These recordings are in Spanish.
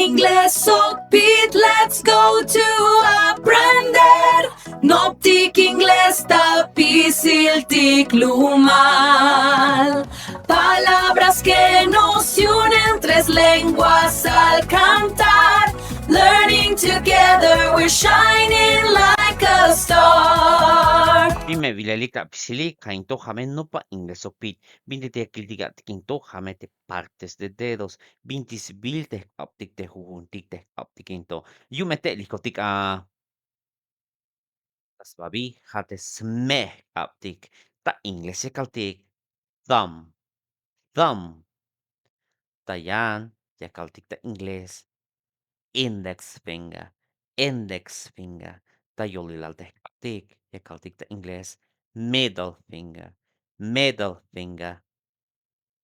inglés och Pete, let's go to aprender. Noptik inglés tapisiltik lumal. Palabras que nos unen, tres lenguas al cantar. Learning together, we're shining like a star. Bime vilelika pisili kainto jame nopa inglesopit. Binte te kiltiga kinto jame te partes de dedos. Bintis bilte optik te jujuntik te optik into. Yumete likotik a. Tas babi hate smeh optik. Ta inglese kaltik. Thumb. Thumb. Tayan ya kaltik ta ingles. Index finger. Index finger. Ta yolilal te kaltik. Ya kaltik ta ingles. Middle finger. Middle finger.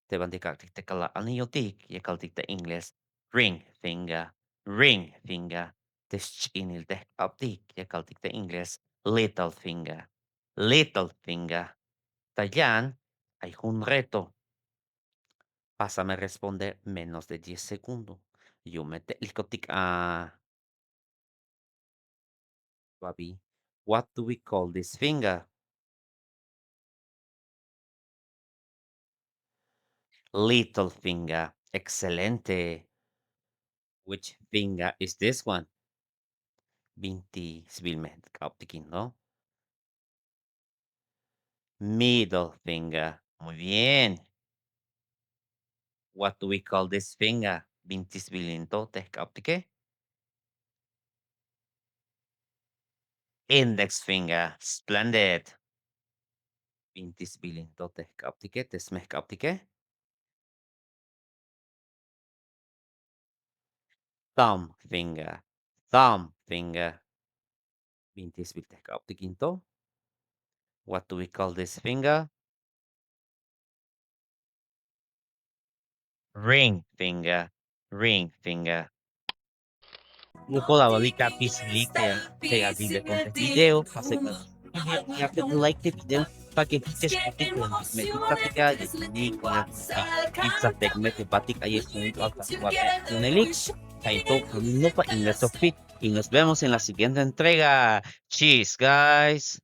Te van kaltik te kala aniotik. Ya kaltik ta ingles. Ring finger. Ring finger. Te inil te kaltik. Ya kaltik ta ingles. Little finger. Little finger. Tayan hay un reto. Pásame responder menos de 10 segundos. Yo me telikotik a Bobby. What do we call this finger? Little finger. Excelente. Which finger is this one? Binti civilmente kaptikin, ¿no? Middle finger. Muy bien. What do we call this finger? Binti civilinto te kaptike. Index finger. Splendid. Binti civilinto te kaptike. Te smeh kaptike. Thumb finger. Thumb finger. Binti civilte kaptikinto. What do we call this finger? Ring finger. Ring finger. Luego la bolita pisilite te avile con este video. Hace que like the video para que te escuches con me práctica de película y sa segmento batik ay es un alta con el link. Kaito no pa inglés fit y nos vemos en la siguiente entrega. Cheers, guys.